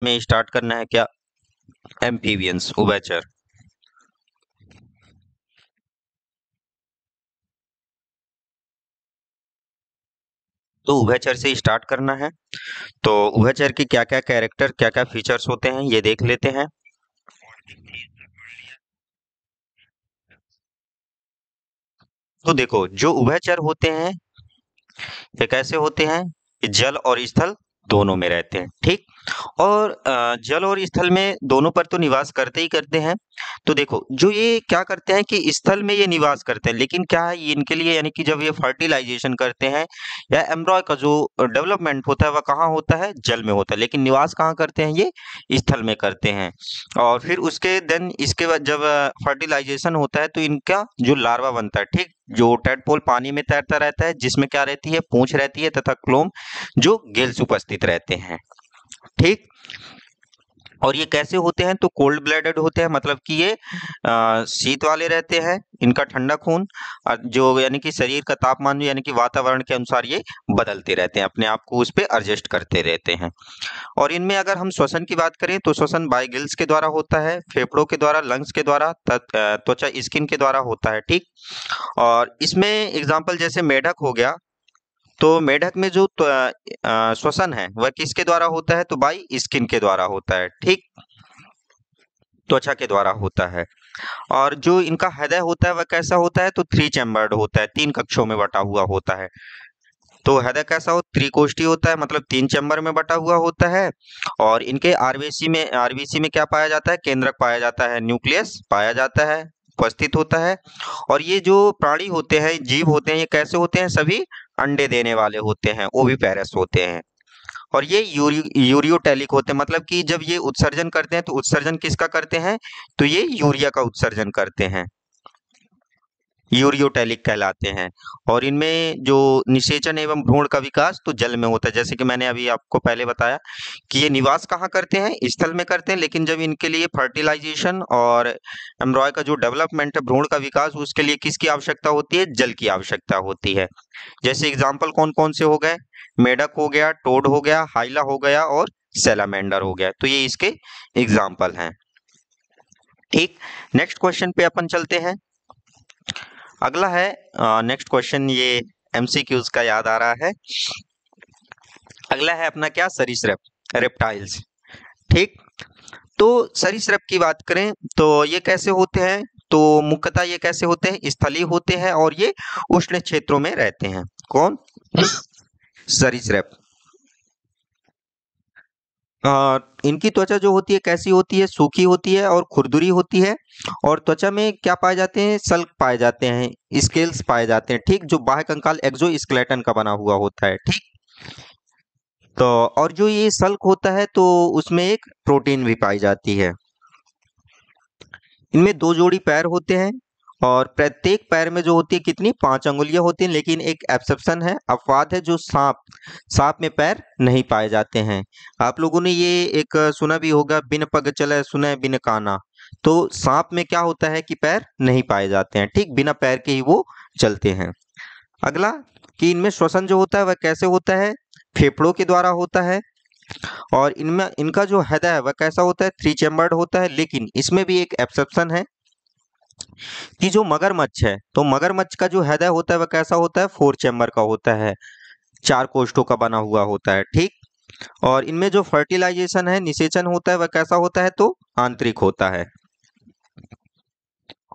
में स्टार्ट करना है क्या? एम्फीबियंस, उभयचर। तो उभयचर से स्टार्ट करना है। तो उभयचर की क्या क्या कैरेक्टर, क्या क्या फीचर्स होते हैं, ये देख लेते हैं। तो देखो, जो उभयचर होते हैं ये कैसे होते हैं? ये जल और स्थल दोनों में रहते हैं, ठीक। और जल और स्थल में दोनों पर तो निवास करते ही करते हैं। तो देखो, जो ये क्या करते हैं कि स्थल में ये निवास करते हैं, लेकिन क्या है ये इनके लिए, यानी कि जब ये फर्टिलाइजेशन करते हैं या एम्ब्रॉय का जो डेवलपमेंट होता है वह कहाँ होता है? जल में होता है। लेकिन निवास कहाँ करते हैं? ये स्थल में करते हैं। और फिर उसके देन इसके बाद जब फर्टिलाइजेशन होता है तो इनका जो लार्वा बनता है, ठीक, जो टेडपोल पानी में तैरता रहता है, जिसमें क्या रहती है? पूंछ रहती है तथा क्लोम जो गिल्स उपस्थित रहते हैं, ठीक। और ये कैसे होते हैं? तो कोल्ड ब्लडेड होते हैं, मतलब कि ये शीत वाले रहते हैं, इनका ठंडा खून, जो यानी कि शरीर का तापमान यानी कि वातावरण के अनुसार ये बदलते रहते हैं, अपने आप को उस पे एडजस्ट करते रहते हैं। और इनमें अगर हम श्वसन की बात करें तो श्वसन बाय गिल्स के द्वारा होता है, फेफड़ों के द्वारा, लंग्स के द्वारा, त्वचा स्किन के द्वारा होता है, ठीक। और इसमें एग्जाम्पल जैसे मेढक हो गया, तो मेढक में जो श्वसन है वह किसके द्वारा होता है? तो बाई स्किन के द्वारा होता है, ठीक, त्वचा के द्वारा होता है। और जो इनका हृदय होता है वह कैसा होता है? तो थ्री चैम्बर्ड होता है, तीन कक्षों में बटा हुआ होता है। तो हृदय कैसा हो? त्रिकोष्ठी होता है, मतलब तीन चैम्बर में बटा हुआ होता है। और इनके आरबीसी में क्या पाया जाता है? केंद्रक पाया जाता है, न्यूक्लियस पाया जाता है, उपस्थित होता है। और ये जो प्राणी होते हैं, जीव होते हैं, ये कैसे होते हैं? सभी अंडे देने वाले होते हैं, ओविपेरस होते हैं। और ये यूरियोटेलिक होते हैं, मतलब कि जब ये उत्सर्जन करते हैं तो उत्सर्जन किसका करते हैं? तो ये यूरिया का उत्सर्जन करते हैं, यूरियोटेलिक कहलाते हैं। और इनमें जो निषेचन एवं भ्रूण का विकास तो जल में होता है, जैसे कि मैंने अभी आपको पहले बताया कि ये निवास कहाँ करते हैं? स्थल में करते हैं, लेकिन जब इनके लिए फर्टिलाइजेशन और एम्ब्रॉय का जो डेवलपमेंट है, भ्रूण का विकास, उसके लिए किसकी आवश्यकता होती है? जल की आवश्यकता होती है। जैसे एग्जाम्पल कौन कौन से हो गए? मेढक हो गया, टोड हो गया, हाइला हो गया और सैलामेंडर हो गया। तो ये इसके एग्जाम्पल हैं, ठीक। नेक्स्ट क्वेश्चन पे अपन चलते हैं। अगला है नेक्स्ट क्वेश्चन, ये एमसीक्यूज का याद आ रहा है। अगला है अपना क्या? सरीसृप, रेप्टाइल्स, ठीक। तो सरीसृप की बात करें तो ये कैसे होते हैं? तो मुख्यतः ये कैसे होते हैं? स्थलीय होते हैं और ये उष्ण क्षेत्रों में रहते हैं। कौन? सरीसृप। इनकी त्वचा जो होती है कैसी होती है? सूखी होती है और खुरदुरी होती है। और त्वचा में क्या पाए जाते हैं? सल्क पाए जाते हैं, स्केल्स पाए जाते हैं, ठीक, जो बाह्य कंकाल एक्सोस्केलेटन का बना हुआ होता है, ठीक। तो और जो ये सल्क होता है तो उसमें एक प्रोटीन भी पाई जाती है। इनमें दो जोड़ी पैर होते हैं और प्रत्येक पैर में जो होती है कितनी? 5 अंगुलियां होती हैं, लेकिन एक एक्सेप्शन है, अपवाद है, जो सांप, सांप में पैर नहीं पाए जाते हैं। आप लोगों ने ये एक सुना भी होगा, बिन पग चले सुने बिन काना। तो सांप में क्या होता है कि पैर नहीं पाए जाते हैं, ठीक, बिना पैर के ही वो चलते हैं। अगला कि इनमें श्वसन जो होता है वह कैसे होता है? फेफड़ों के द्वारा होता है। और इनमें इनका जो हृदय है वह कैसा होता है? थ्री चैम्बर्ड होता है, लेकिन इसमें भी एक एक्सेप्शन है कि जो मगरमच्छ है, तो मगरमच्छ का जो हृदय होता है वह कैसा होता है? फोर चैम्बर का होता है, चार कोष्ठों का बना हुआ होता है, ठीक। और इनमें जो फर्टिलाइजेशन है, निषेचन होता है, वह कैसा होता है? तो आंतरिक होता है।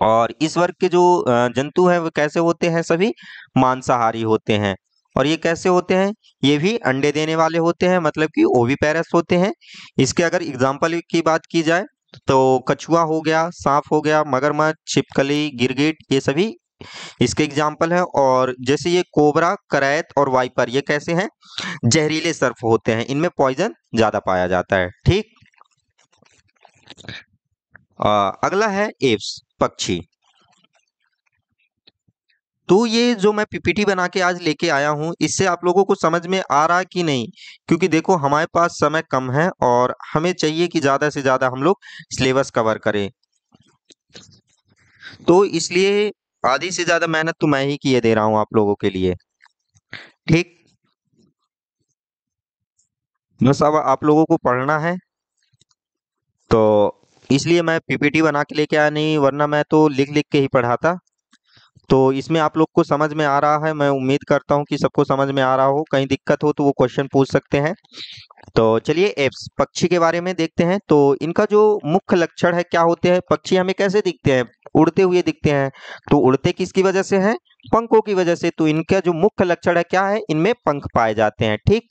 और इस वर्ग के जो जंतु हैं वह कैसे होते हैं? सभी मांसाहारी होते हैं। और ये कैसे होते हैं? ये भी अंडे देने वाले होते हैं, मतलब कि ओविपेरस होते हैं। इसके अगर एग्जाम्पल की बात की जाए तो कछुआ हो गया, सांप हो गया, मगरमच्छ, छिपकली, गिरगिट, ये सभी इसके एग्जाम्पल है। और जैसे ये कोबरा, करैत और वाइपर, ये कैसे हैं? जहरीले सर्प होते हैं, इनमें पॉइजन ज्यादा पाया जाता है, ठीक। अगला है एप्स, पक्षी। तो ये जो मैं पीपीटी बना के आज लेके आया हूँ, इससे आप लोगों को समझ में आ रहा है कि नहीं? क्योंकि देखो हमारे पास समय कम है और हमें चाहिए कि ज्यादा से ज्यादा हम लोग सिलेबस कवर करें, तो इसलिए आधी से ज्यादा मेहनत तो मैं ही किए दे रहा हूँ आप लोगों के लिए, ठीक। बस अब आप लोगों को पढ़ना है तो इसलिए मैं पीपीटी बना के लेके आया, नहीं वरना मैं तो लिख लिख के ही पढ़ाता। तो इसमें आप लोग को समझ में आ रहा है, मैं उम्मीद करता हूँ कि सबको समझ में आ रहा हो। कहीं दिक्कत हो तो वो क्वेश्चन पूछ सकते हैं। तो चलिए एप्स पक्षी के बारे में देखते हैं। तो इनका जो मुख्य लक्षण है क्या होते हैं, पक्षी हमें कैसे दिखते हैं, उड़ते हुए दिखते हैं। तो उड़ते किसकी वजह से हैं, पंखों की वजह से। तो इनका जो मुख्य लक्षण है क्या है, इनमें पंख पाए जाते हैं, ठीक।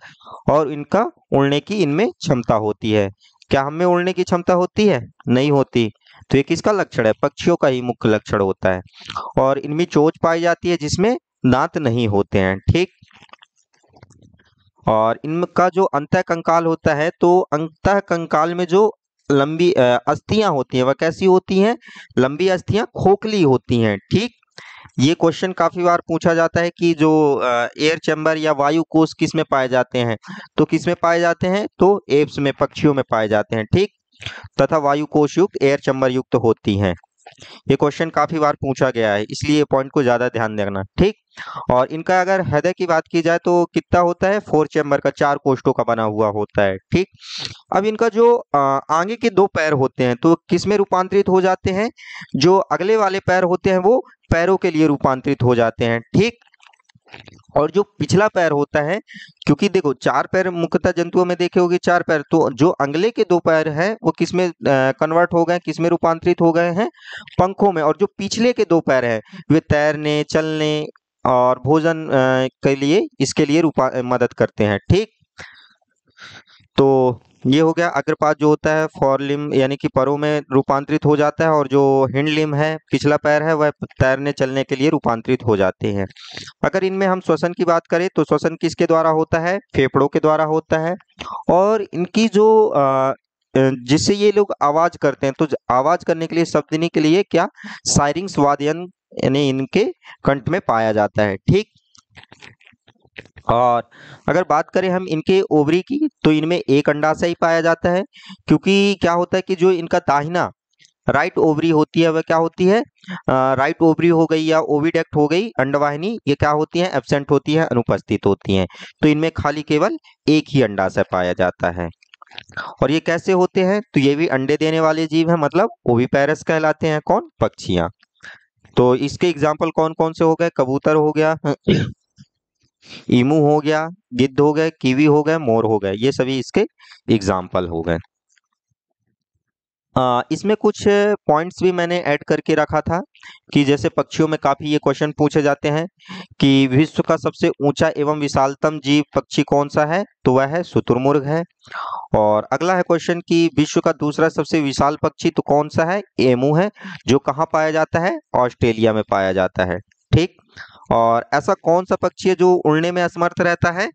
और इनका उड़ने की इनमें क्षमता होती है। क्या हमें उड़ने की क्षमता होती है, नहीं होती। तो ये किसका लक्षण है, पक्षियों का ही मुख्य लक्षण होता है। और इनमें चोंच पाई जाती है जिसमें दांत नहीं होते हैं, ठीक। और इनका जो अंतः कंकाल होता है, तो अंतः कंकाल में जो लंबी अस्थियां होती हैं वह कैसी होती हैं, लंबी अस्थियां खोखली होती हैं, ठीक। ये क्वेश्चन काफी बार पूछा जाता है कि जो एयर चैम्बर या वायु कोश किस में पाए जाते हैं। तो किस में पाए जाते हैं, तो एप्स में, पक्षियों में पाए जाते हैं, ठीक। तथा वायु कोश युक्त, एयर चैम्बर युक्त होती हैं। ये क्वेश्चन काफी बार पूछा गया है, इसलिए ये पॉइंट को ज्यादा ध्यान देना, ठीक। और इनका अगर हृदय की बात की जाए तो कितना होता है, 4 चैम्बर का, 4 कोष्ठों का बना हुआ होता है, ठीक। अब इनका जो आगे के 2 पैर होते हैं तो किस में रूपांतरित हो जाते हैं, जो अगले वाले पैर होते हैं वो पैरों के लिए रूपांतरित हो जाते हैं, ठीक। और जो पिछला पैर होता है, क्योंकि देखो 4 पैर मुख्यतः जंतुओं में देखे होगे, 4 पैर, तो जो अगले के 2 पैर हैं वो किस में कन्वर्ट हो गए, किस में रूपांतरित हो गए हैं, पंखों में। और जो पिछले के 2 पैर हैं वे तैरने, चलने और भोजन के लिए, इसके लिए मदद करते हैं, ठीक। तो ये हो गया। अग्रपाद जो होता है फोर लिम्ब यानी कि परों में रूपांतरित हो जाता है, और जो हिंड लिम्ब है, पिछला पैर है, वह तैरने चलने के लिए रूपांतरित हो जाते हैं। अगर इनमें हम श्वसन की बात करें तो श्वसन किसके द्वारा होता है, फेफड़ों के द्वारा होता है। और इनकी जो जिससे ये लोग आवाज करते हैं, तो आवाज करने के लिए, शब्दिनी के लिए क्या, साइरिंग्स वाद्य यंत्र यानी इनके कंठ में पाया जाता है, ठीक। और अगर बात करें हम इनके ओवरी की, तो इनमें एक अंडाशय ही पाया जाता है। क्योंकि क्या होता है कि जो इनका दाहिना राइट ओवरी होती है वह क्या होती है, राइट ओवरी हो गई या ओविडक्ट हो गई, अंडवाहिनी, ये क्या होती है, एब्सेंट होती है, अनुपस्थित होती हैं। तो इनमें खाली केवल एक ही अंडाशय पाया जाता है। और ये कैसे होते हैं, तो ये भी अंडे देने वाले जीव हैं, मतलब ओविपेरस कहलाते हैं। कौन, पक्षियां। तो इसके एग्जाम्पल कौन कौन से हो गए, कबूतर हो गया, ईमू हो गया, गिद्ध हो गए, कीवी हो गए, मोर हो गए, ये सभी इसके एग्जाम्पल हो गए। इसमें कुछ पॉइंट्स भी मैंने ऐड करके रखा था कि जैसे पक्षियों में काफी ये क्वेश्चन पूछे जाते हैं कि विश्व का सबसे ऊंचा एवं विशालतम जीव पक्षी कौन सा है, तो वह है शुतुरमुर्ग है। और अगला है क्वेश्चन कि विश्व का दूसरा सबसे विशाल पक्षी तो कौन सा है, एमू है, जो कहाँ पाया जाता है, ऑस्ट्रेलिया में पाया जाता है, ठीक। और ऐसा कौन सा पक्षी है जो उड़ने में असमर्थ रहता है,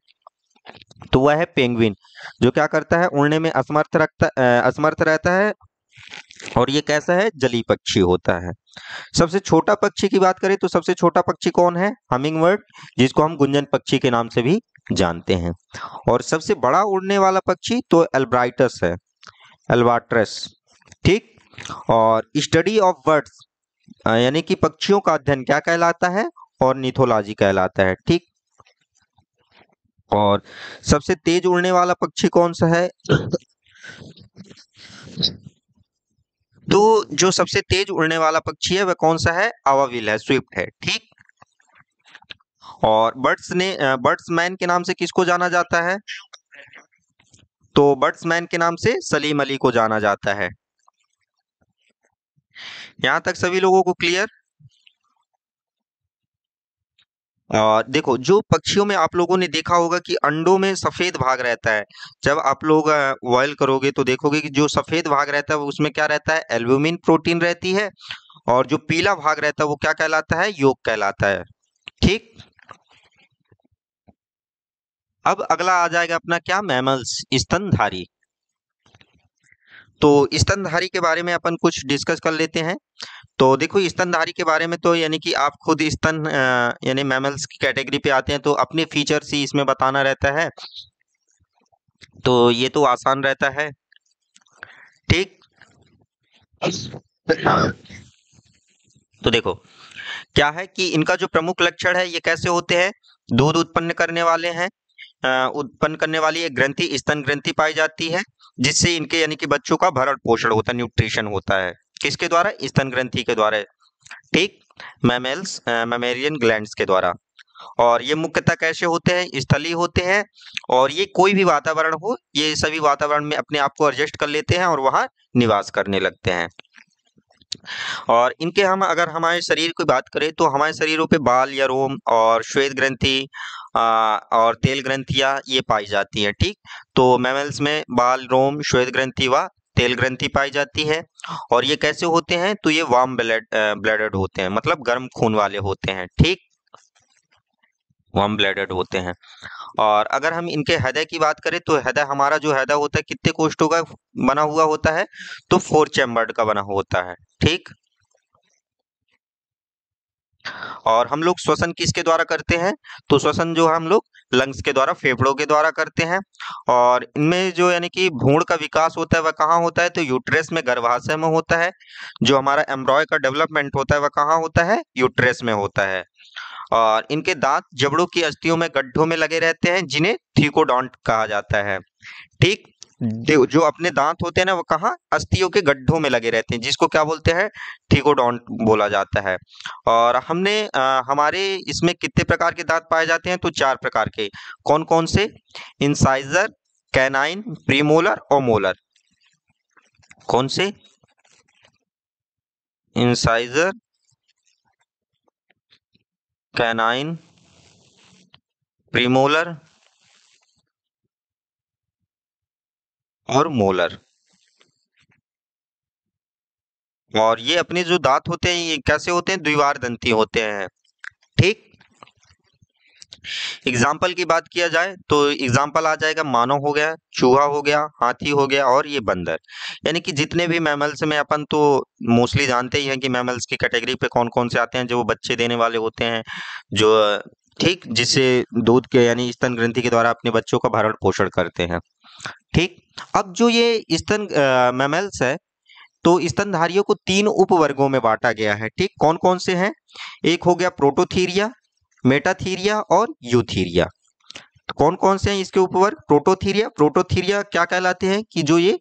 तो वह है पेंगुइन, जो क्या करता है, उड़ने में असमर्थ रहता है। और ये कैसा है, जलीय पक्षी होता है। सबसे छोटा पक्षी की बात करें तो सबसे छोटा पक्षी कौन है, हमिंगबर्ड, जिसको हम गुंजन पक्षी के नाम से भी जानते हैं। और सबसे बड़ा उड़ने वाला पक्षी तो एल्ब्राइटस है, एल्बाट्रस, ठीक। और स्टडी ऑफ बर्ड्स यानी कि पक्षियों का अध्ययन क्या कहलाता है, ऑर्निथोलॉजी कहलाता है, ठीक। और सबसे तेज उड़ने वाला पक्षी कौन सा है, तो जो सबसे तेज उड़ने वाला पक्षी है वह कौन सा है, आवाविल है, स्विफ्ट है, ठीक। और बर्ड्समैन के नाम से किसको जाना जाता है, तो बर्ड्समैन के नाम से सलीम अली को जाना जाता है। यहां तक सभी लोगों को क्लियर। देखो जो पक्षियों में आप लोगों ने देखा होगा कि अंडों में सफेद भाग रहता है। जब आप लोग बॉयल करोगे तो देखोगे कि जो सफेद भाग रहता है उसमें क्या रहता है, एल्ब्यूमिन प्रोटीन रहती है। और जो पीला भाग रहता है वो क्या कहलाता है, योक कहलाता है, ठीक। अब अगला आ जाएगा अपना क्या, मैमल्स, स्तनधारी। तो स्तनधारी के बारे में अपन कुछ डिस्कस कर लेते हैं। तो देखो स्तनधारी के बारे में तो यानी कि आप खुद स्तन यानी मैमल्स की कैटेगरी पे आते हैं तो अपने फीचर्स ही इसमें बताना रहता है। तो ये तो आसान रहता है, ठीक। तो देखो क्या है कि इनका जो प्रमुख लक्षण है, ये कैसे होते हैं, दूध उत्पन्न करने वाले हैं, उत्पन्न करने वाली एक ग्रंथि स्तन ग्रंथि पाई जाती है, जिससे इनके यानी कि बच्चों का भरण पोषण होता है, न्यूट्रिशन होता है। किसके द्वारा? स्तन ग्रंथि के द्वारा। ठीक, मैमेरियन ग्लैंड्स के द्वारा। और ये मुख्यतः कैसे होते हैं? स्थलीय होते हैं, और ये कोई भी वातावरण हो, ये सभी वातावरण में अपने आप को एडजस्ट कर लेते हैं और वहां निवास करने लगते हैं। और इनके हम अगर हमारे शरीर की बात करें तो हमारे शरीरों पे बाल या रोम और श्वेत ग्रंथि और तेल ग्रंथियां ये पाई जाती हैं। ठीक, तो मैमल्स में बाल, रोम, श्वेत ग्रंथि व तेल ग्रंथि पाई जाती है। और ये कैसे होते हैं? तो ये वार्म ब्लडेड होते हैं, मतलब गर्म खून वाले होते हैं। ठीक, वार्म ब्लडेड होते हैं। और अगर हम इनके हृदय की बात करें तो हृदय, हमारा जो हृदय होता है कितने कोष्ठों का बना हुआ होता है? तो 4 चैम्बर्ड का बना होता है। ठीक, और हम लोग श्वसन किसके द्वारा करते हैं? तो श्वसन जो हम लोग लंग्स के द्वारा, फेफड़ों के द्वारा करते हैं। और इनमें जो यानी कि भ्रूण का विकास होता है वह कहाँ होता है? तो यूट्रस में, गर्भाशय में होता है। जो हमारा एम्ब्रॉय का डेवलपमेंट होता है वह कहाँ होता है? यूट्रस में होता है। और इनके दांत जबड़ों की अस्थियों में गड्ढों में लगे रहते हैं, जिन्हें थीकोडॉन्ट कहा जाता है। ठीक, जो अपने दांत होते हैं ना, वो कहाँ? अस्थियों के गड्ढों में लगे रहते हैं, जिसको क्या बोलते हैं? थीकोडॉन्ट बोला जाता है। और हमारे इसमें कितने प्रकार के दांत पाए जाते हैं? तो 4 प्रकार के। कौन कौन से? इंसाइजर, कैनाइन, प्रीमोलर और मोलर। कौन से? इंसाइजर, कैनाइन, प्रीमोलर और मोलर। और ये अपने जो दांत होते हैं ये कैसे होते हैं? द्विवार दंती होते हैं। ठीक, एग्जाम्पल की बात किया जाए तो एग्जाम्पल आ जाएगा, मानव हो गया, चूहा हो गया, हाथी हो गया और ये बंदर। यानी कि जितने भी मैमल्स में अपन तो मोस्टली जानते ही हैं कि मैमल्स की कैटेगरी पे कौन कौन से आते हैं, जो बच्चे देने वाले होते हैं, जो ठीक, जिससे दूध के यानी स्तन ग्रंथि के द्वारा अपने बच्चों का भरण पोषण करते हैं। ठीक, अब जो ये स्तन मैमल्स है, तो स्तनधारियों को 3 उपवर्गों में बांटा गया है। ठीक, कौन कौन से हैं? एक हो गया प्रोटोथीरिया, मेटाथीरिया और यूथीरिया। तो कौन कौन से हैं इसके उपवर्ग? प्रोटोथीरिया। प्रोटोथीरिया क्या कहलाते हैं? कि जो ये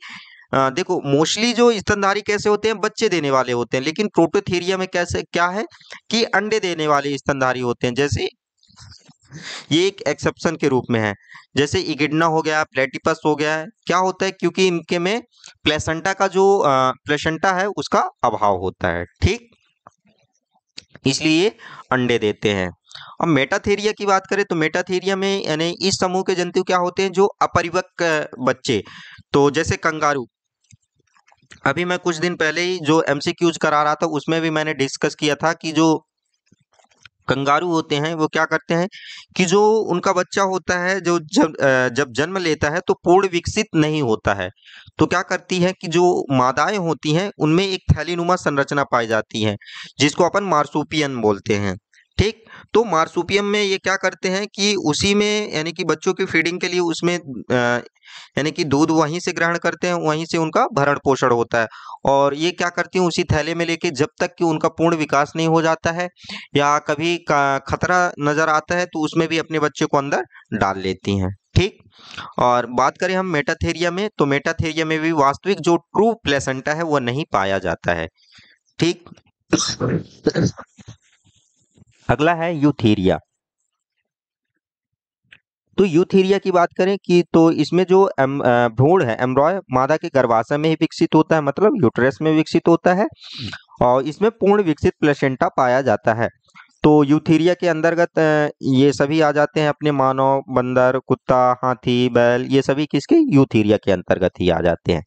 देखो, मोस्टली जो स्तनधारी कैसे होते हैं? बच्चे देने वाले होते हैं। लेकिन प्रोटोथीरिया में कैसे क्या है कि अंडे देने वाले स्तनधारी होते हैं। जैसे ये एक एक्सेप्शन के रूप में है, जैसे इगिडना हो गया, प्लेटिपस हो गया है। क्या होता है? क्योंकि इनके में प्लेसेंटा का जो प्लेसेंटा है उसका अभाव होता है। ठीक, इसलिए अंडे देते हैं। अब मेटाथेरिया की बात करें तो मेटाथेरिया में यानी इस समूह के जंतु क्या होते हैं? जो अपरिपक्व बच्चे। तो जैसे कंगारू, अभी मैं कुछ दिन पहले ही जो एमसीक्यूज करा रहा था उसमें भी मैंने डिस्कस किया था कि जो कंगारू होते हैं वो क्या करते हैं कि जो उनका बच्चा होता है, जो जब जन्म लेता है तो पूर्ण विकसित नहीं होता है। तो क्या करती है कि जो मादाएं होती हैं उनमें एक थैलीनुमा संरचना पाई जाती है, जिसको अपन मार्सुपियन बोलते हैं। ठीक, तो मार्सुपियम में ये क्या करते हैं कि उसी में यानी कि बच्चों की फीडिंग के लिए उसमें यानी कि दूध वहीं से ग्रहण करते हैं, वहीं से उनका भरण पोषण होता है। और ये क्या करती हैं उसी थैले में लेके, जब तक कि उनका पूर्ण विकास नहीं हो जाता है या कभी खतरा नजर आता है तो उसमें भी अपने बच्चे को अंदर डाल लेती हैं। ठीक, और बात करें हम मेटाथेरिया में, तो मेटाथेरिया में भी वास्तविक जो ट्रू प्लेसेंटा है वह नहीं पाया जाता है। ठीक, अगला है यूथीरिया। तो यूथीरिया की बात करें कि तो इसमें जो भ्रूण है, एम्ब्रॉय, मादा के गर्भाशय में ही विकसित होता है, मतलब यूट्रस में विकसित होता है। और इसमें पूर्ण विकसित प्लेसेंटा पाया जाता है। तो यूथीरिया के अंतर्गत ये सभी आ जाते हैं, अपने मानव, बंदर, कुत्ता, हाथी, बैल, ये सभी किसके? यूथीरिया के अंतर्गत ही आ जाते हैं।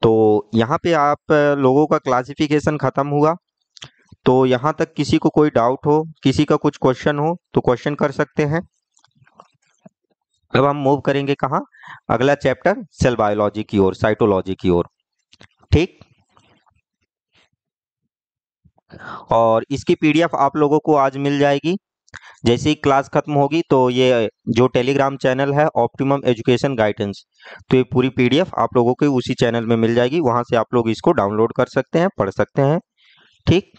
तो यहाँ पे आप लोगों का क्लासिफिकेशन खत्म हुआ। तो यहाँ तक किसी को कोई डाउट हो, किसी का कुछ क्वेश्चन हो तो क्वेश्चन कर सकते हैं। अब हम मूव करेंगे कहाँ? अगला चैप्टर सेल बायोलॉजी की ओर, साइटोलॉजी की ओर। ठीक, और इसकी पीडीएफ आप लोगों को आज मिल जाएगी। जैसे ही क्लास खत्म होगी तो ये जो टेलीग्राम चैनल है ऑप्टिमम एजुकेशन गाइडेंस, तो ये पूरी पीडीएफ आप लोगों को उसी चैनल में मिल जाएगी। वहां से आप लोग इसको डाउनलोड कर सकते हैं, पढ़ सकते हैं। ठीक,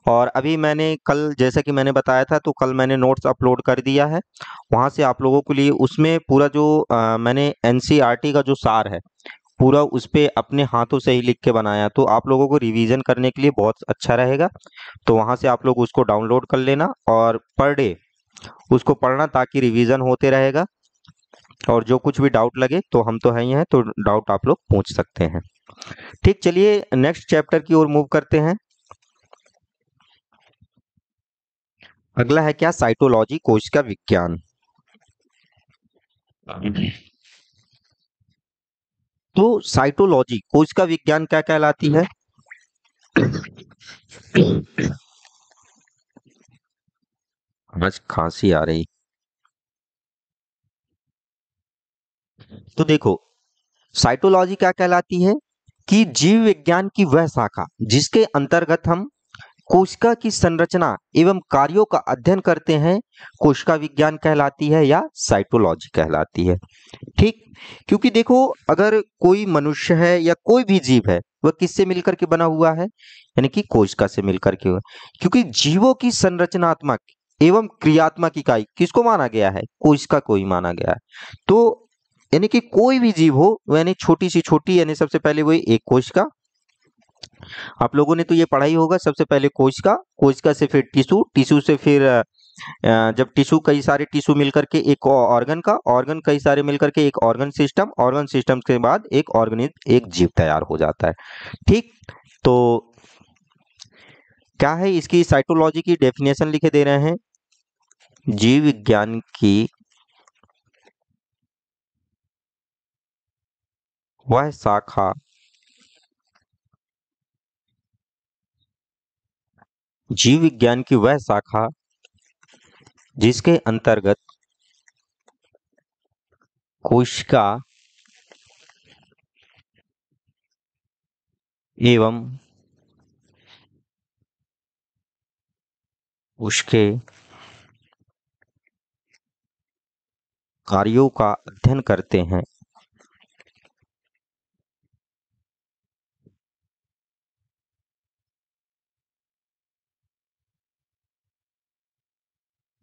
और अभी मैंने कल, जैसा कि मैंने बताया था, तो कल मैंने नोट्स अपलोड कर दिया है। वहाँ से आप लोगों के लिए उसमें पूरा जो मैंने एनसीईआरटी का जो सार है पूरा उस पे अपने हाथों से ही लिख के बनाया, तो आप लोगों को रिवीजन करने के लिए बहुत अच्छा रहेगा। तो वहाँ से आप लोग उसको डाउनलोड कर लेना और पर डे उसको पढ़ना, ताकि रिवीजन होते रहेगा। और जो कुछ भी डाउट लगे तो हम तो हैं ही हैं, तो डाउट आप लोग पूछ सकते हैं। ठीक, चलिए नेक्स्ट चैप्टर की ओर मूव करते हैं। अगला है क्या? साइटोलॉजी, कोशिका विज्ञान। तो साइटोलॉजी, कोशिका विज्ञान क्या कहलाती है? आज खांसी आ रही। तो देखो, साइटोलॉजी क्या कहलाती है कि जीव विज्ञान की वह शाखा जिसके अंतर्गत हम कोशिका की संरचना एवं कार्यों का अध्ययन करते हैं, कोशिका विज्ञान कहलाती है या साइटोलॉजी कहलाती है। ठीक, क्योंकि देखो, अगर कोई मनुष्य है या कोई भी जीव है, वह किससे मिलकर के बना हुआ है? यानी कि कोशिका से मिलकर के हुआ। क्योंकि जीवों की संरचनात्मक एवं क्रियात्मक इकाई किसको माना गया है? कोशिका को ही माना गया है। तो यानी कि कोई भी जीव हो, यानी छोटी से छोटी, यानी सबसे पहले वही एक कोशिका। आप लोगों ने तो ये पढ़ा ही होगा, सबसे पहले कोशिका, कोशिका से फिर टिश्यू, टिश्यू से फिर जब टिश्यू, कई सारे टिश्यू मिलकर के एक ऑर्गन का, ऑर्गन कई सारे मिलकर के एक ऑर्गन सिस्टम, ऑर्गन सिस्टम के बाद एक ऑर्गेनिज्म, एक जीव तैयार हो जाता है। ठीक, तो क्या है इसकी साइटोलॉजी की डेफिनेशन लिखे दे रहे हैं? जीव विज्ञान की वह शाखा जीव विज्ञान की वह शाखा जिसके अंतर्गत कोशिका एवं उसके कार्यों का अध्ययन करते हैं,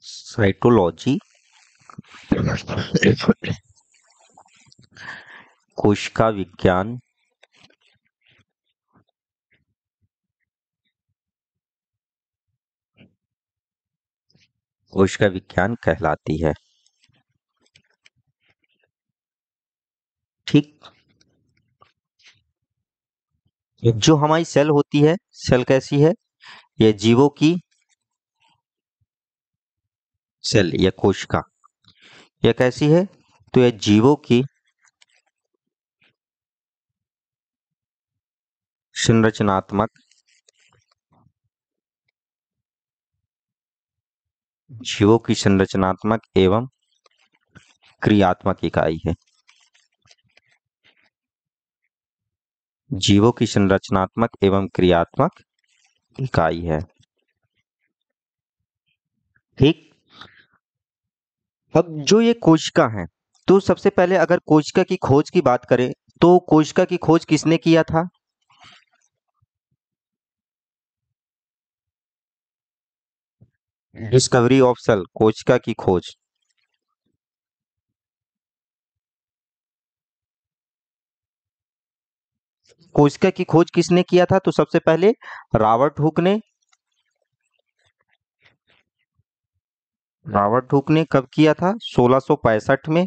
साइटोलॉजी कोशिका विज्ञान कोशिका विज्ञान कहलाती है। ठीक, जो हमारी सेल होती है, सेल कैसी है? ये जीवों की सेल या कोशिका, यह कैसी है? तो यह जीवों की संरचनात्मक जीवों की संरचनात्मक एवं क्रियात्मक इकाई है। जीवों की संरचनात्मक एवं क्रियात्मक इकाई है। ठीक, अब जो ये कोशिका है, तो सबसे पहले अगर कोशिका की खोज की बात करें, तो कोशिका की खोज किसने किया था? डिस्कवरी ऑफ सेल, कोशिका की खोज। कोशिका की खोज किसने किया था? तो सबसे पहले रॉबर्ट हुक ने। रॉबर्ट हुक ने कब किया था? 1665 में।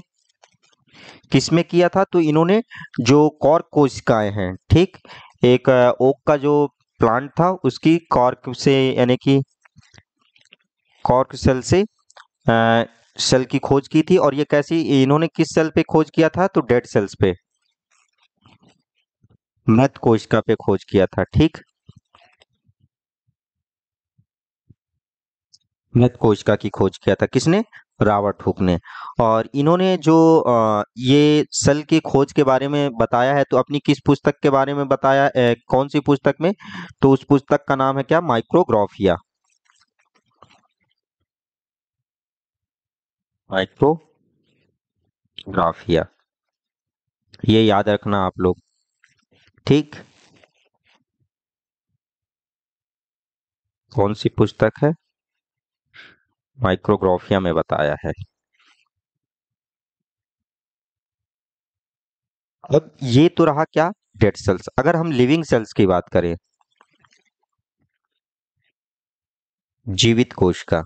किसमें किया था? तो इन्होंने जो कॉर्क कोशिकाएं हैं, ठीक, एक ओक का जो प्लांट था उसकी कॉर्क से, यानी कि कॉर्क सेल से सेल की खोज की थी। और ये कैसी, इन्होंने किस सेल पे खोज किया था? तो डेड सेल्स पे, मृत कोशिका पे खोज किया था। ठीक, मृत कोशिका की खोज किया था किसने? रॉबर्ट हुक ने। और इन्होंने जो ये सेल की खोज के बारे में बताया है, तो अपनी किस पुस्तक के बारे में बताया, कौन सी पुस्तक में? तो उस पुस्तक का नाम है क्या? माइक्रोग्राफिया। माइक्रोग्राफिया, ये याद रखना आप लोग। ठीक, कौन सी पुस्तक है? माइक्रोग्राफिया में बताया है। अब ये तो रहा क्या? Dead cells. अगर हम लिविंग सेल्स की बात करें, जीवित कोशिका,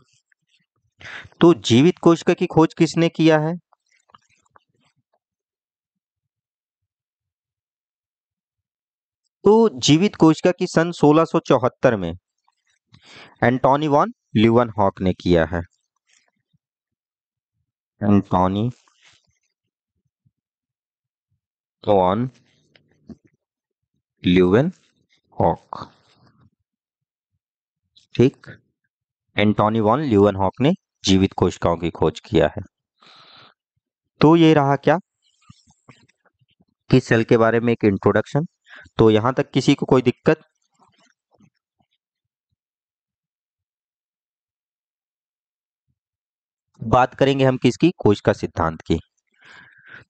तो जीवित कोशिका की खोज किसने किया है? तो जीवित कोशिका की सन 1674 में एंटोनी वॉन ल्यूवेनहॉक ने किया है। एंटोनी वॉन ल्यूवेनहॉक, ठीक। एंटोनी वॉन ल्यूवेनहॉक ने जीवित कोशिकाओं की खोज किया है। तो ये रहा क्या कि सेल के बारे में एक इंट्रोडक्शन। तो यहां तक किसी को कोई दिक्कत? बात करेंगे हम किसकी? कोशिका सिद्धांत की।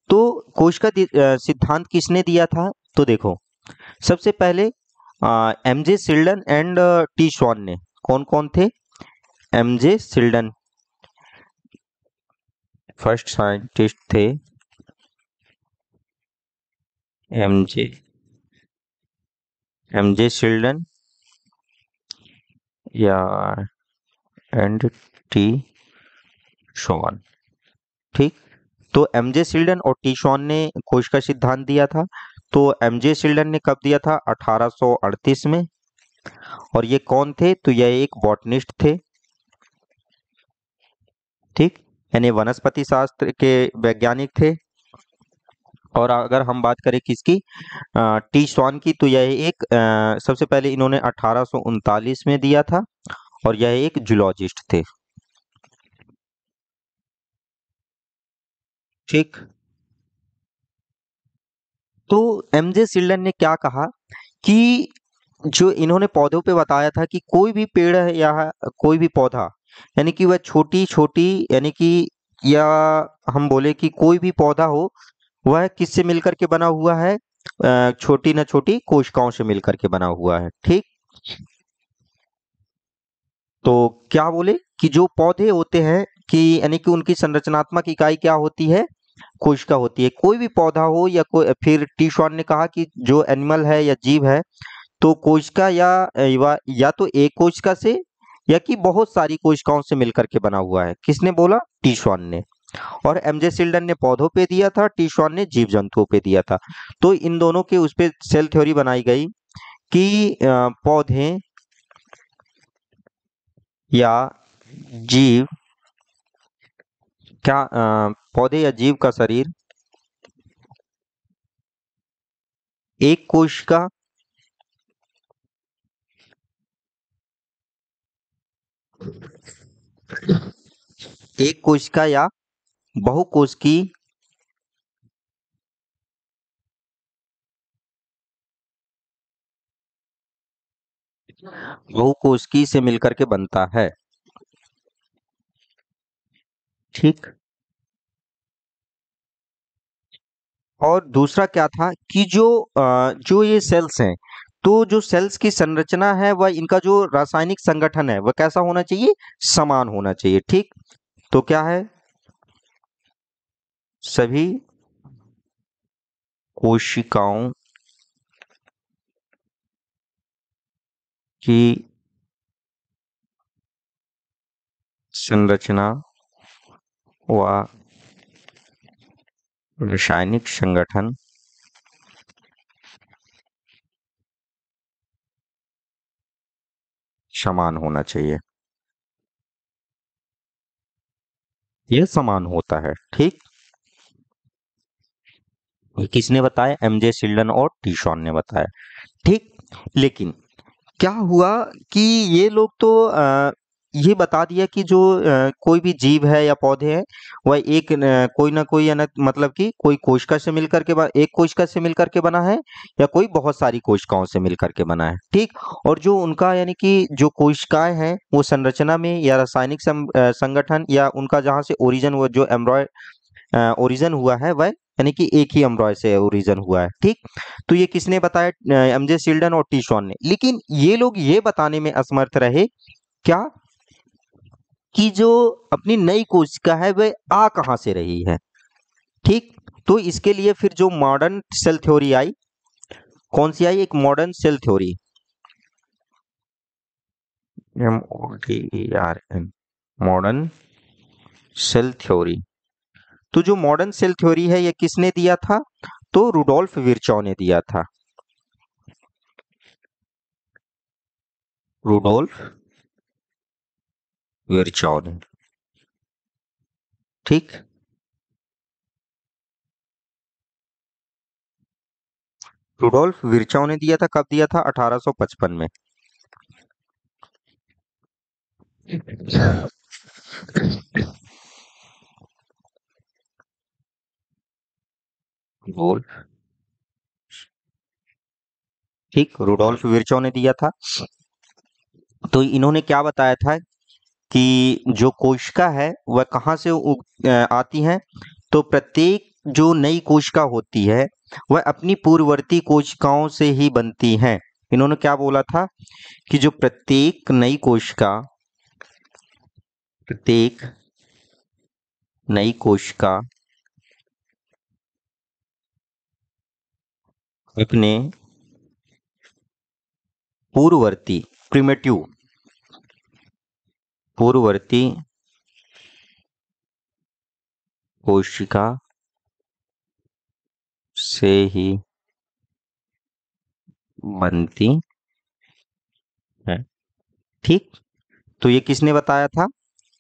तो कोशिका सिद्धांत किसने दिया था? तो देखो, सबसे पहले एमजे सिल्डन एंड टी श्वान ने। कौन कौन थे? एमजे सिल्डन फर्स्ट साइंटिस्ट थे, एमजे एमजे सिल्डन या एंड टी श्वान, ठीक। तो एमजे सिल्डन और टी श्वान ने कोशिका सिद्धांत दिया था। तो एमजे सिल्डन ने कब दिया था? 1838 में। और ये कौन थे? तो ये एक बॉटनिस्ट थे, ठीक, यानी वनस्पति शास्त्र के वैज्ञानिक थे। और अगर हम बात करें किसकी, टी श्वान की, तो यह एक सबसे पहले इन्होंने 1839 में दिया था और यह एक जूलॉजिस्ट थे, ठीक। तो एमजे सिल्डन ने क्या कहा कि जो इन्होंने पौधों पे बताया था कि कोई भी पेड़ है या कोई भी पौधा, यानी कि वह छोटी छोटी, यानी कि, या हम बोले कि कोई भी पौधा हो, वह किससे मिलकर के बना हुआ है? छोटी ना छोटी कोशिकाओं से मिलकर के बना हुआ है, ठीक। तो क्या बोले कि जो पौधे होते हैं कि यानी कि उनकी संरचनात्मक इकाई क्या होती है? कोशिका होती है। कोई भी पौधा हो या कोई, फिर टी श्वान ने कहा कि जो एनिमल है या जीव है, तो कोशिका या तो एक कोशिका से या कि बहुत सारी कोशिकाओं से मिलकर के बना हुआ है। किसने बोला? टी श्वान ने। और एमजे सिल्डन ने पौधों पे दिया था, टी श्वान ने जीव जंतुओं पे दिया था। तो इन दोनों के उस पे सेल थ्योरी बनाई गई कि पौधे या जीव, क्या पौधे या जीव का शरीर एक कोशिका, एक कोशिका या बहुकोशिकी, बहुकोशिकी से मिलकर के बनता है, ठीक। और दूसरा क्या था कि जो ये सेल्स हैं, तो जो सेल्स की संरचना है वह, इनका जो रासायनिक संगठन है वह कैसा होना चाहिए? समान होना चाहिए, ठीक। तो क्या है? सभी कोशिकाओं की संरचना व रासायनिक संगठन समान होना चाहिए। यह समान होता है, ठीक। ये किसने बताया? एमजे सिल्डन और टी शॉन ने बताया, ठीक। लेकिन क्या हुआ कि ये लोग तो ये बता दिया कि जो कोई भी जीव है या पौधे हैं, वह एक कोई ना कोई, या ना मतलब कि कोई कोशिका से मिलकर के एक कोशिका से मिलकर के बना है या कोई बहुत सारी कोशिकाओं से मिलकर के बना है, ठीक। और जो उनका यानी कि जो कोशिकाएं हैं वो संरचना में या रासायनिक संगठन या उनका जहाँ से ओरिजिन, वो जो ओरिजिन हुआ है वह यानी कि एक ही एम्ब्रॉय से ओरिजिन हुआ है। ठीक, तो ये किसने बताया? एमजे शिल्डन और टी शॉन ने। लेकिन ये लोग ये बताने में असमर्थ रहे क्या कि जो अपनी नई कोशिका है वह आ कहाँ से रही है। ठीक, तो इसके लिए फिर जो मॉडर्न सेल थ्योरी आई, कौन सी आई? एक modern cell theory, MODERN, modern cell theory. तो जो मॉडर्न सेल थ्योरी है ये किसने दिया था? तो रुडोल्फ विर्चॉ ने दिया था। रुडोल्फ विर्चॉ ने। ठीक, रुडोल्फ विर्चॉ ने दिया था। कब दिया था? 1855 में। बोल। ठीक, रुडोल्फ विर्चॉ ने दिया था। तो इन्होंने क्या बताया था कि जो कोशिका है वह कहाँ से आती है? तो प्रत्येक जो नई कोशिका होती है वह अपनी पूर्ववर्ती कोशिकाओं से ही बनती है। इन्होंने क्या बोला था कि जो प्रत्येक नई कोशिका अपने पूर्ववर्ती प्रिमिटिव पूर्ववर्ती कोशिका से ही बनती है। ठीक, तो ये किसने बताया था?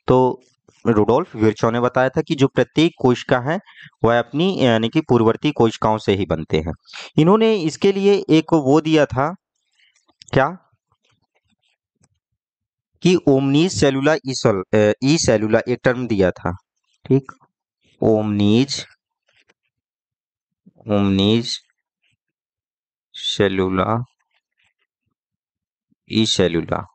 तो रुडोल्फ विर्चॉ ने बताया था कि जो प्रत्येक कोशिका है वह अपनी यानी कि पूर्ववर्ती कोशिकाओं से ही बनते हैं। इन्होंने इसके लिए एक वो दिया था क्या कि ओमनीज सेलुला ई सेलुला एक टर्म दिया था। ठीक, ओमनीज ओमनीज सेलुला ई सेलुला।